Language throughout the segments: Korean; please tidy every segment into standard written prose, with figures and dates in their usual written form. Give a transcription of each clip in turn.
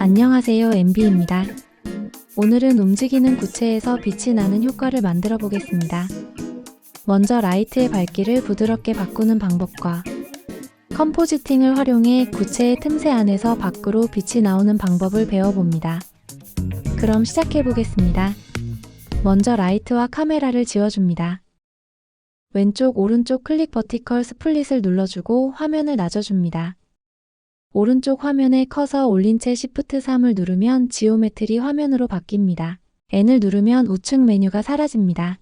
안녕하세요, MB입니다. 오늘은 움직이는 구체에서 빛이 나는 효과를 만들어 보겠습니다. 먼저 라이트의 밝기를 부드럽게 바꾸는 방법과 컴포지팅을 활용해 구체의 틈새 안에서 밖으로 빛이 나오는 방법을 배워봅니다. 그럼 시작해 보겠습니다. 먼저 라이트와 카메라를 지워줍니다. 왼쪽 오른쪽 클릭 버티컬 스플릿을 눌러주고 화면을 낮아줍니다. 오른쪽 화면에 커서 올린 채 Shift 3을 누르면 지오메트리 화면으로 바뀝니다. N을 누르면 우측 메뉴가 사라집니다.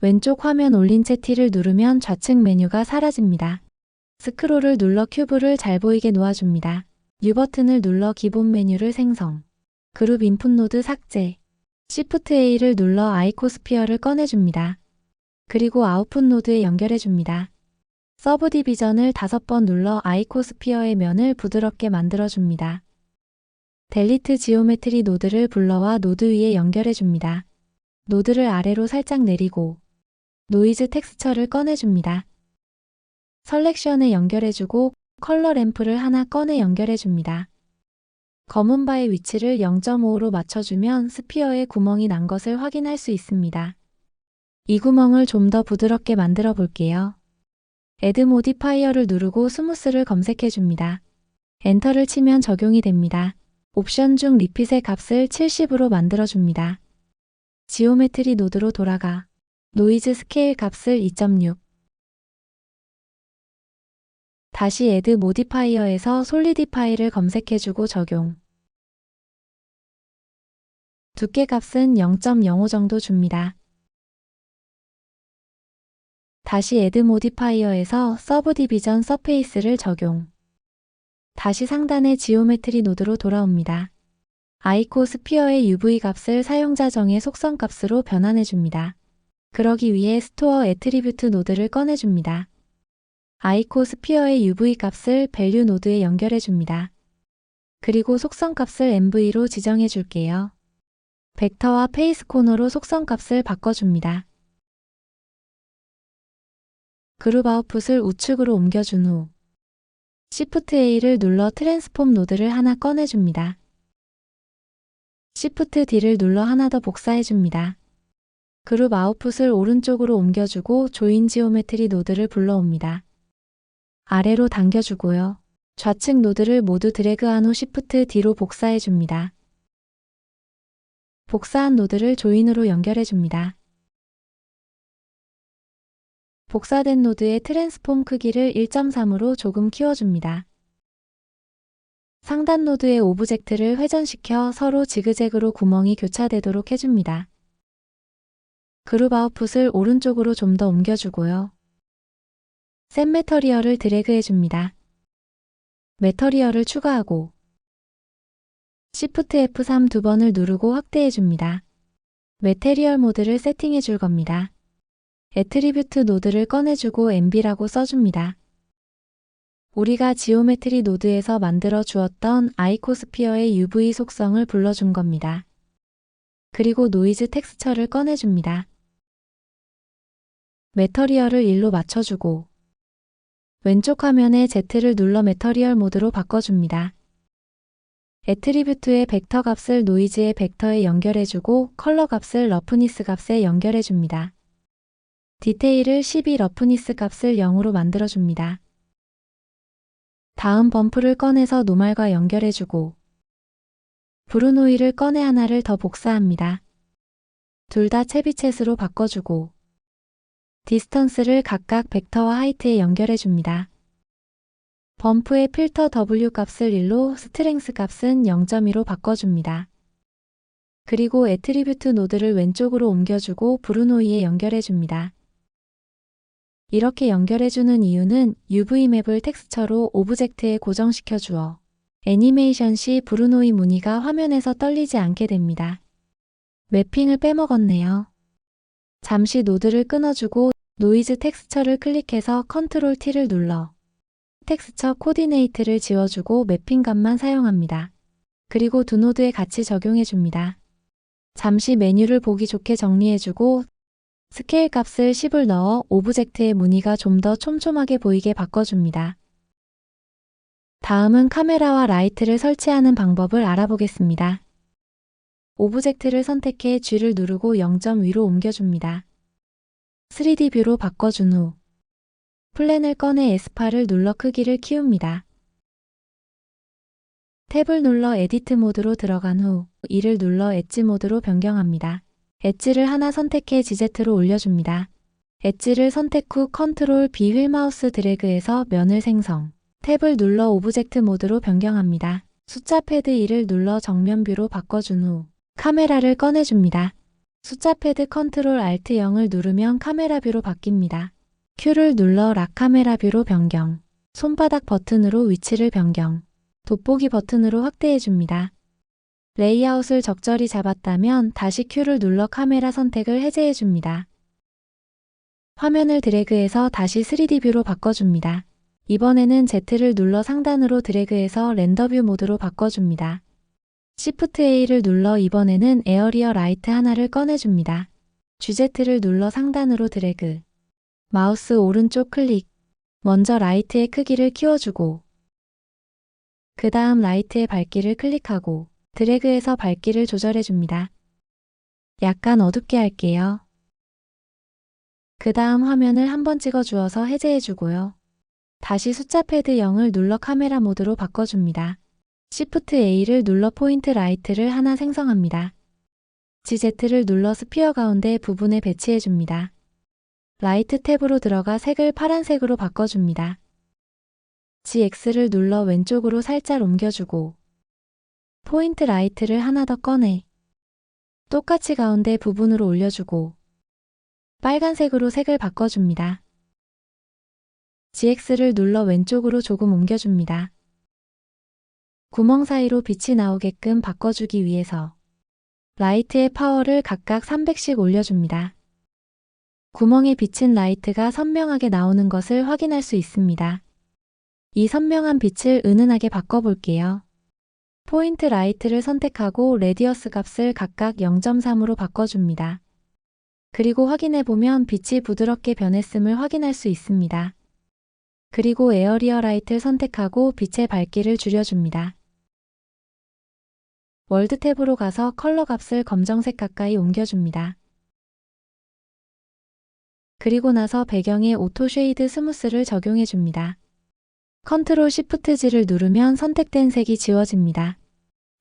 왼쪽 화면 올린 채 T를 누르면 좌측 메뉴가 사라집니다. 스크롤을 눌러 큐브를 잘 보이게 놓아줍니다. U 버튼을 눌러 기본 메뉴를 생성. 그룹 인풋 노드 삭제. Shift A를 눌러 아이코스피어를 꺼내줍니다. 그리고 아웃풋 노드에 연결해줍니다. 서브 디비전을 5번 눌러 아이코스피어의 면을 부드럽게 만들어줍니다. 델리트 지오메트리 노드를 불러와 노드 위에 연결해줍니다. 노드를 아래로 살짝 내리고 노이즈 텍스처를 꺼내줍니다. 셀렉션에 연결해주고 컬러 램프를 하나 꺼내 연결해줍니다. 검은 바의 위치를 0.5로 맞춰주면 스피어에 구멍이 난 것을 확인할 수 있습니다. 이 구멍을 좀 더 부드럽게 만들어 볼게요. Add Modifier를 누르고 스무스를 검색해줍니다. 엔터를 치면 적용이 됩니다. 옵션 중 리핏의 값을 70으로 만들어줍니다. 지오메트리 노드로 돌아가 노이즈 스케일 값을 2.6. 다시 Add Modifier에서 솔리디파이를 검색해주고 적용. 두께 값은 0.05 정도 줍니다. 다시 Add Modifier에서 서브디비전 서페이스를 적용. 다시 상단의 지오메트리 노드로 돌아옵니다. 아이코스피어의 UV 값을 사용자 정의 속성 값으로 변환해줍니다. 그러기 위해 스토어 애트리뷰트 노드를 꺼내줍니다. 아이코스피어의 UV 값을 밸류 노드에 연결해줍니다. 그리고 속성 값을 MV로 지정해줄게요. 벡터와 페이스 코너로 속성 값을 바꿔줍니다. 그룹 아웃풋을 우측으로 옮겨준 후 Shift A를 눌러 트랜스폼 노드를 하나 꺼내줍니다. Shift D를 눌러 하나 더 복사해줍니다. 그룹 아웃풋을 오른쪽으로 옮겨주고 조인 지오메트리 노드를 불러옵니다. 아래로 당겨주고요. 좌측 노드를 모두 드래그한 후 Shift D로 복사해줍니다. 복사한 노드를 조인으로 연결해줍니다. 복사된 노드의 트랜스폼 크기를 1.3으로 조금 키워줍니다. 상단 노드의 오브젝트를 회전시켜 서로 지그재그로 구멍이 교차되도록 해줍니다. 그룹 아웃풋을 오른쪽으로 좀 더 옮겨주고요. 셋 매터리얼을 드래그해줍니다. 매터리얼을 추가하고 Shift F3 두 번을 누르고 확대해줍니다. 매테리얼 모드를 세팅해줄 겁니다. 애트리뷰트 노드를 꺼내주고 MB라고 써줍니다. 우리가 지오메트리 노드에서 만들어 주었던 아이코스피어의 UV 속성을 불러준 겁니다. 그리고 노이즈 텍스처를 꺼내줍니다. 매터리얼을 1로 맞춰주고 왼쪽 화면에 Z를 눌러 매터리얼 모드로 바꿔줍니다. 애트리뷰트의 벡터 값을 노이즈의 벡터에 연결해주고 컬러 값을 러프니스 값에 연결해줍니다. 디테일을 12 러프니스 값을 0으로 만들어줍니다. 다음 범프를 꺼내서 노말과 연결해주고 브루노이를 꺼내 하나를 더 복사합니다. 둘 다 채비챗으로 바꿔주고 디스턴스를 각각 벡터와 하이트에 연결해줍니다. 범프의 필터 W 값을 1로 스트렝스 값은 0.2로 바꿔줍니다. 그리고 애트리뷰트 노드를 왼쪽으로 옮겨주고 브루노이에 연결해줍니다. 이렇게 연결해주는 이유는 UV 맵을 텍스처로 오브젝트에 고정시켜 주어 애니메이션 시 브루노이 무늬가 화면에서 떨리지 않게 됩니다. 매핑을 빼먹었네요. 잠시 노드를 끊어주고 노이즈 텍스처를 클릭해서 컨트롤 T를 눌러 텍스처 코디네이트를 지워주고 매핑값만 사용합니다. 그리고 두 노드에 같이 적용해줍니다. 잠시 메뉴를 보기 좋게 정리해주고 스케일 값을 10을 넣어 오브젝트의 무늬가 좀 더 촘촘하게 보이게 바꿔줍니다. 다음은 카메라와 라이트를 설치하는 방법을 알아보겠습니다. 오브젝트를 선택해 G를 누르고 0점 위로 옮겨줍니다. 3D 뷰로 바꿔준 후 플랜을 꺼내 S파를 눌러 크기를 키웁니다. 탭을 눌러 에디트 모드로 들어간 후 이를 눌러 엣지 모드로 변경합니다. 엣지를 하나 선택해 GZ로 올려줍니다. 엣지를 선택 후 컨트롤 B 휠 마우스 드래그해서 면을 생성. 탭을 눌러 오브젝트 모드로 변경합니다. 숫자 패드 2를 눌러 정면 뷰로 바꿔준 후 카메라를 꺼내줍니다. 숫자 패드 컨트롤 알트 0을 누르면 카메라 뷰로 바뀝니다. Q를 눌러 락 카메라 뷰로 변경. 손바닥 버튼으로 위치를 변경. 돋보기 버튼으로 확대해줍니다. 레이아웃을 적절히 잡았다면 다시 Q를 눌러 카메라 선택을 해제해줍니다. 화면을 드래그해서 다시 3D 뷰로 바꿔줍니다. 이번에는 Z를 눌러 상단으로 드래그해서 렌더 뷰 모드로 바꿔줍니다. Shift A를 눌러 이번에는 에어리어 라이트 하나를 꺼내줍니다. GZ를 눌러 상단으로 드래그. 마우스 오른쪽 클릭. 먼저 라이트의 크기를 키워주고 그 다음 라이트의 밝기를 클릭하고 드래그해서 밝기를 조절해줍니다. 약간 어둡게 할게요. 그 다음 화면을 한번 찍어주어서 해제해주고요. 다시 숫자 패드 0을 눌러 카메라 모드로 바꿔줍니다. Shift A를 눌러 포인트 라이트를 하나 생성합니다. GZ를 눌러 스피어 가운데 부분에 배치해줍니다. 라이트 탭으로 들어가 색을 파란색으로 바꿔줍니다. GX를 눌러 왼쪽으로 살짝 옮겨주고 포인트 라이트를 하나 더 꺼내 똑같이 가운데 부분으로 올려주고 빨간색으로 색을 바꿔줍니다. GX를 눌러 왼쪽으로 조금 옮겨줍니다. 구멍 사이로 빛이 나오게끔 바꿔주기 위해서 라이트의 파워를 각각 300씩 올려줍니다. 구멍에 비친 라이트가 선명하게 나오는 것을 확인할 수 있습니다. 이 선명한 빛을 은은하게 바꿔볼게요. 포인트 라이트를 선택하고 레디어스 값을 각각 0.3으로 바꿔줍니다. 그리고 확인해보면 빛이 부드럽게 변했음을 확인할 수 있습니다. 그리고 에어리어 라이트를 선택하고 빛의 밝기를 줄여줍니다. 월드 탭으로 가서 컬러 값을 검정색 가까이 옮겨줍니다. 그리고 나서 배경에 오토 쉐이드 스무스를 적용해줍니다. 컨트롤 시프트 G를 누르면 선택된 색이 지워집니다.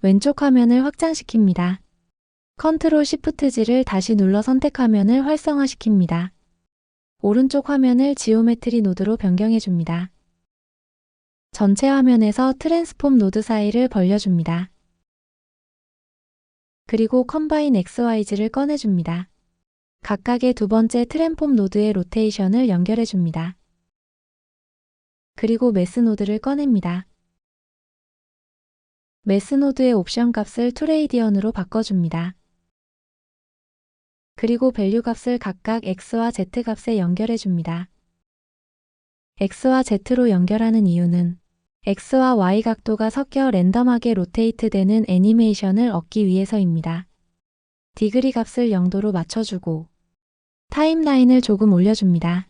왼쪽 화면을 확장시킵니다. 컨트롤 시프트 G를 다시 눌러 선택 화면을 활성화시킵니다. 오른쪽 화면을 지오메트리 노드로 변경해줍니다. 전체 화면에서 트랜스폼 노드 사이를 벌려줍니다. 그리고 컴바인 XYZ를 꺼내줍니다. 각각의 두 번째 트랜스폼 노드의 로테이션을 연결해줍니다. 그리고 매스 노드를 꺼냅니다. 매스 노드의 옵션 값을 투레이디언으로 바꿔줍니다. 그리고 밸류 값을 각각 X와 Z 값에 연결해줍니다. X와 Z로 연결하는 이유는 X와 Y 각도가 섞여 랜덤하게 로테이트 되는 애니메이션을 얻기 위해서입니다. 디그리 값을 0도로 맞춰주고 타임라인을 조금 올려줍니다.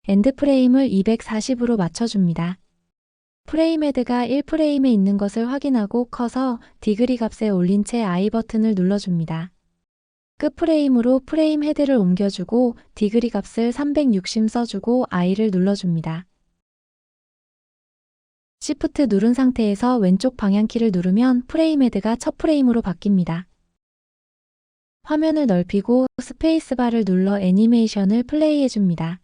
엔드 프레임을 240으로 맞춰줍니다. 프레임 헤드가 1프레임에 있는 것을 확인하고 커서 디그리 값에 올린 채 I 버튼을 눌러줍니다. 끝 프레임으로 프레임 헤드를 옮겨주고 디그리 값을 360 써주고 I를 눌러줍니다. Shift 누른 상태에서 왼쪽 방향키를 누르면 프레임 헤드가 첫 프레임으로 바뀝니다. 화면을 넓히고 스페이스바를 눌러 애니메이션을 플레이해줍니다.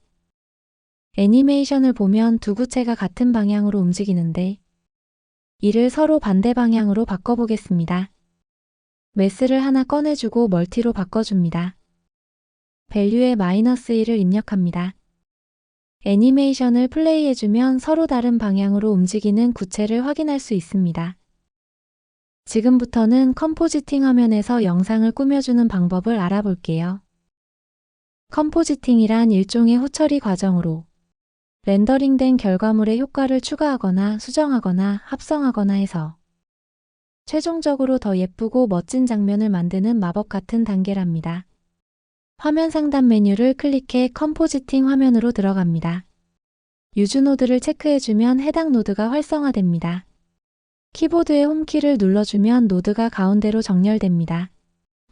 애니메이션을 보면 두 구체가 같은 방향으로 움직이는데 이를 서로 반대 방향으로 바꿔보겠습니다. 매스를 하나 꺼내주고 멀티로 바꿔줍니다. 밸류에 -1을 입력합니다. 애니메이션을 플레이해주면 서로 다른 방향으로 움직이는 구체를 확인할 수 있습니다. 지금부터는 컴포지팅 화면에서 영상을 꾸며주는 방법을 알아볼게요. 컴포지팅이란 일종의 후처리 과정으로 렌더링된 결과물의 효과를 추가하거나 수정하거나 합성하거나 해서 최종적으로 더 예쁘고 멋진 장면을 만드는 마법 같은 단계랍니다. 화면 상단 메뉴를 클릭해 컴포지팅 화면으로 들어갑니다. 유즈 노드를 체크해주면 해당 노드가 활성화됩니다. 키보드의 홈키를 눌러주면 노드가 가운데로 정렬됩니다.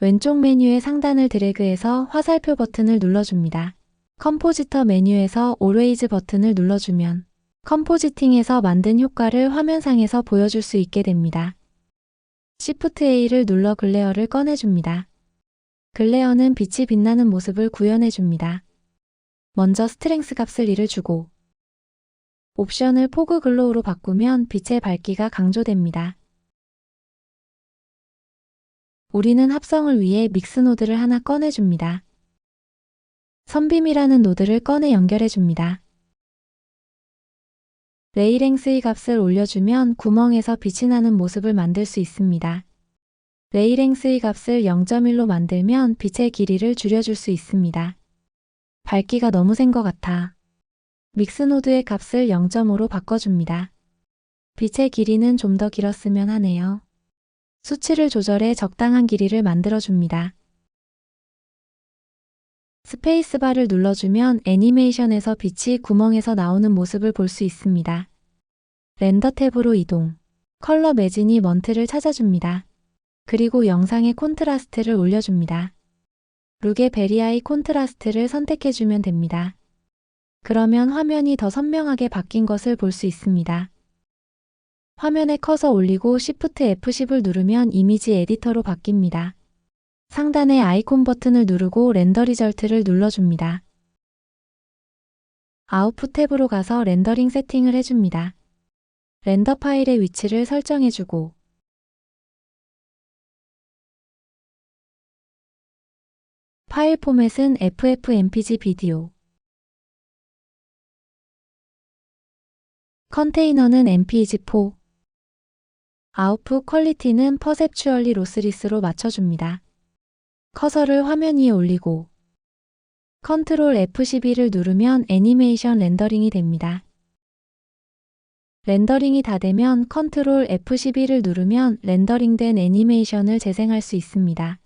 왼쪽 메뉴의 상단을 드래그해서 화살표 버튼을 눌러줍니다. 컴포지터 메뉴에서 Always 버튼을 눌러주면 컴포지팅에서 만든 효과를 화면상에서 보여줄 수 있게 됩니다. Shift A를 눌러 글레어를 꺼내줍니다. 글레어는 빛이 빛나는 모습을 구현해줍니다. 먼저 스트렝스 값을 1을 주고 옵션을 포그 글로우로 바꾸면 빛의 밝기가 강조됩니다. 우리는 합성을 위해 믹스 노드를 하나 꺼내줍니다. 선빔이라는 노드를 꺼내 연결해줍니다. 레이랭스의 값을 올려주면 구멍에서 빛이 나는 모습을 만들 수 있습니다. 레이랭스의 값을 0.1로 만들면 빛의 길이를 줄여줄 수 있습니다. 밝기가 너무 센 것 같아. 믹스 노드의 값을 0.5로 바꿔줍니다. 빛의 길이는 좀 더 길었으면 하네요. 수치를 조절해 적당한 길이를 만들어줍니다. 스페이스바를 눌러주면 애니메이션에서 빛이 구멍에서 나오는 모습을 볼 수 있습니다. 렌더 탭으로 이동. 컬러 매진이 먼트를 찾아줍니다. 그리고 영상의 콘트라스트를 올려줍니다. 룩의 베리아이 콘트라스트를 선택해주면 됩니다. 그러면 화면이 더 선명하게 바뀐 것을 볼 수 있습니다. 화면에 커서 올리고 Shift F10을 누르면 이미지 에디터로 바뀝니다. 상단의 아이콘 버튼을 누르고 렌더 리절트를 눌러줍니다. 아웃풋 탭으로 가서 렌더링 세팅을 해줍니다. 렌더 파일의 위치를 설정해주고 파일 포맷은 FFmpeg 비디오, 컨테이너는 mpeg4, 아웃풋 퀄리티는 퍼셉추얼리 로스리스로 맞춰줍니다. 커서를 화면 위에 올리고 컨트롤 F12를 누르면 애니메이션 렌더링이 됩니다. 렌더링이 다 되면 컨트롤 F12를 누르면 렌더링된 애니메이션을 재생할 수 있습니다.